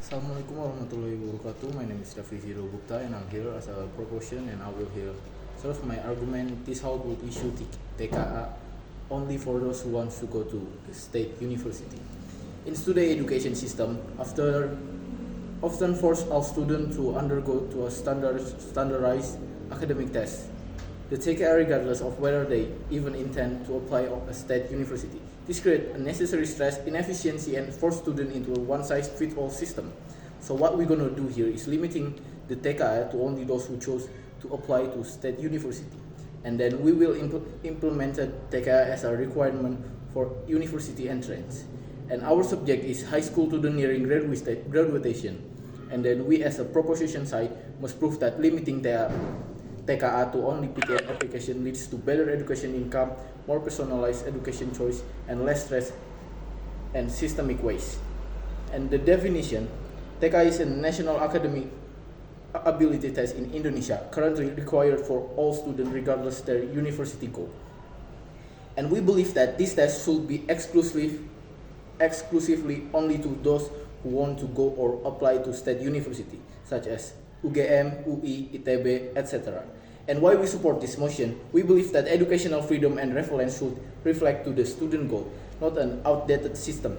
Assalamualaikum warahmatullahi wabarakatuh. My name is Rafi Ziro Gupta and I'm here as a proposition and I will here serve my argument. This how would issue TKA only for those who want to go to the state university. In today's education system, after often force all students to undergo to a standardized academic test, the TKA regardless of whether they even intend to apply at a state university. This creates unnecessary stress, inefficiency, and force students into a one-size-fits-all system. So what we're gonna do here is limiting the TKA to only those who chose to apply to state university. And then we will implement TKA as a requirement for university entrance. And our subject is high school student nearing graduation. And then we as a proposition side must prove that limiting TKA to only PTN application leads to better education income, more personalized education choice, and less stress and systemic waste. And the definition, TKA is a national academic ability test in Indonesia, currently required for all students regardless their university goal. And we believe that this test should be exclusively only to those who want to go or apply to state university, such as UGM, UI, ITB, etc. And why we support this motion, we believe that educational freedom and relevance should reflect to the student goal, not an outdated system.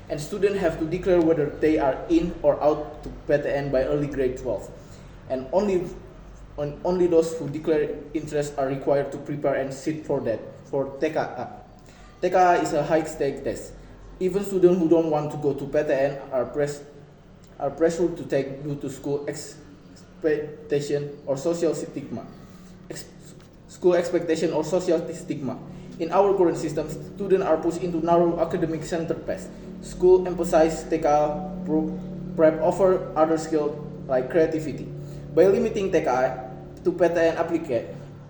And students have to declare whether they are in or out to PTN by early grade 12. And only those who declare interest are required to prepare and sit for that, for TKA. TKA is a high-stake test. Even students who don't want to go to PTN are pressured to take due to school expectation or social stigma. School expectation or social stigma. In our current system, students are pushed into narrow academic center paths. School emphasize TKA prep over other skills like creativity. By limiting TKA to PTN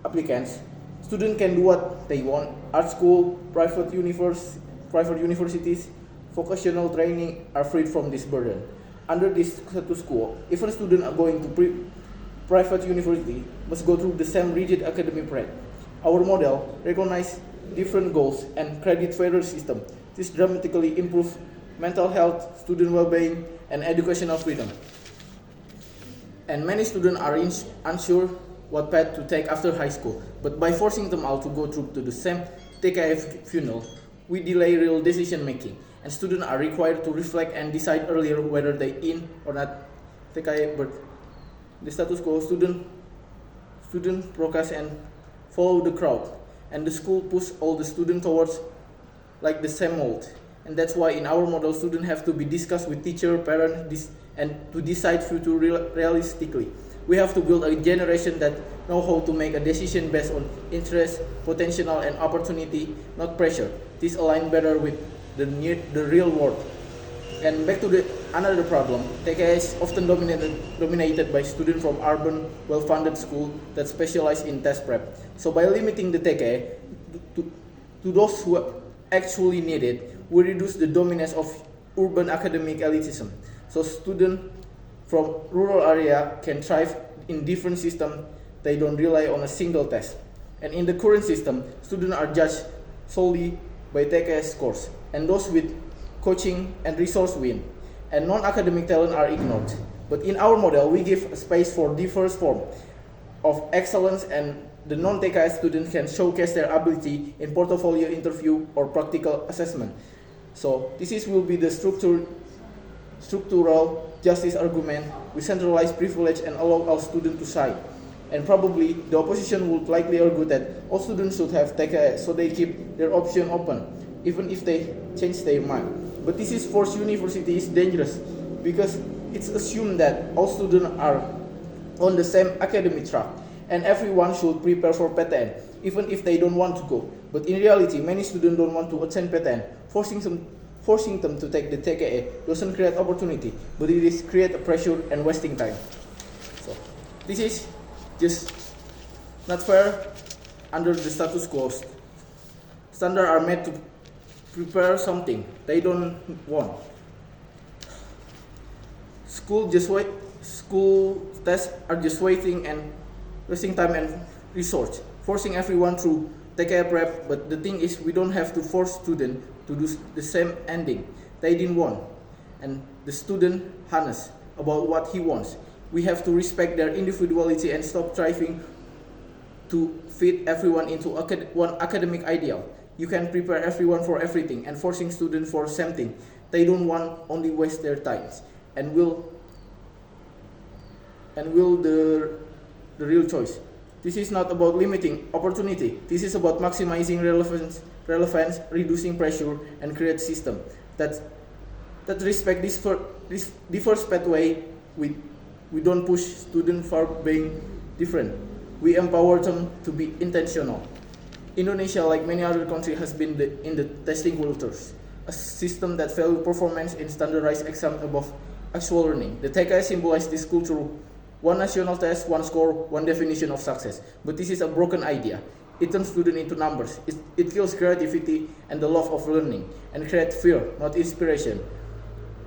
applicants, students can do what they want. Art school, private universities, vocational training are freed from this burden. Under this status quo, even students are going to private university must go through the same rigid academic prep. Our model recognizes different goals and credit fairer system. This dramatically improves mental health, student well-being, and educational freedom. And many students are unsure what path to take after high school, but by forcing them all to go through to the same TKA funnel, we delay real decision making, and students are required to reflect and decide earlier whether they in or not TKA. But the status quo, student procrastinate and follow the crowd, and the school push all the students towards like the same mold. And that's why in our model, students have to be discussed with teacher, parents, and to decide future realistically. We have to build a generation that know how to make a decision based on interest, potential, and opportunity, not pressure. This aligns better with the real world. And back to another problem, TKA is often dominated by students from urban, well-funded schools that specialize in test prep. So by limiting the TKA to those who actually need it, we reduce the dominance of urban academic elitism. So students from rural area can thrive in different systems. They don't rely on a single test. And in the current system, students are judged solely by TKA scores, and those with coaching and resource win, and non-academic talent are ignored. But in our model, we give a space for diverse form of excellence, and the non-TKA students can showcase their ability in portfolio interview or practical assessment. So this will be the structural justice argument. We centralize privilege and allow all students to shine. And probably the opposition would likely argue that all students should have TKA, so they keep their option open, even if they change their mind. But this is forced university is dangerous because it's assumed that all students are on the same academic track and everyone should prepare for PTN, even if they don't want to go. But in reality, many students don't want to attend PTN. Forcing them to take the TKA doesn't create opportunity, but it is create a pressure and wasting time. So this is just not fair under the status quo. Standards are made to prepare something they don't want. School tests are just waiting and wasting time and resource, forcing everyone through TKA prep. But the thing is, we don't have to force students to do the same ending they didn't want. and the student honest about what he wants. We have to respect their individuality and stop striving to fit everyone into one academic ideal. You can prepare everyone for everything, and forcing students for something they don't want only waste their times and will the real choice. This is not about limiting opportunity. This is about maximizing relevance, reducing pressure, and create system that respect this diverse pathway. We don't push students for being different. We empower them to be intentional. Indonesia, like many other countries, has been in the testing cultures, a system that values performance in standardized exams above actual learning. The TKA symbolizes this culture: one national test, one score, one definition of success. But this is a broken idea. It turns students into numbers. It kills creativity and the love of learning, and creates fear, not inspiration.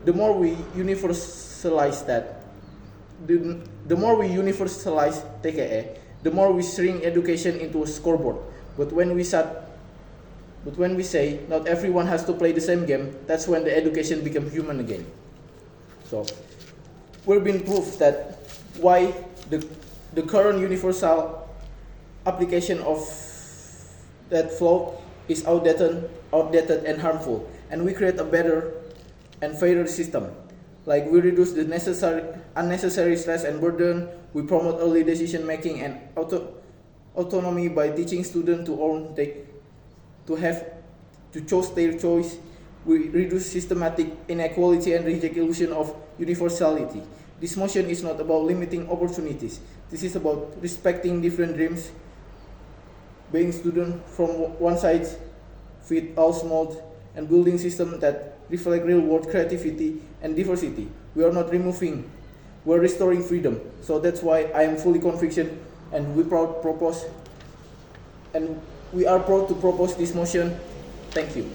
The more we universalize the more we universalize TKA, the more we shrink education into a scoreboard. But when we say not everyone has to play the same game, that's when the education becomes human again. So we've been proof that why the current universal application of that flow is outdated and harmful, and we create a better and fairer system. Like, we reduce the unnecessary stress and burden. We promote early decision making and autonomy by teaching students to choose their choice. We reduce systematic inequality and reject illusion of universality. This motion is not about limiting opportunities. This is about respecting different dreams, being student from one side, fit all molds, and building systems that reflect real world creativity and diversity. We are not removing, we're restoring freedom. So that's why I am fully conviction, and we are proud to propose this motion. Thank you.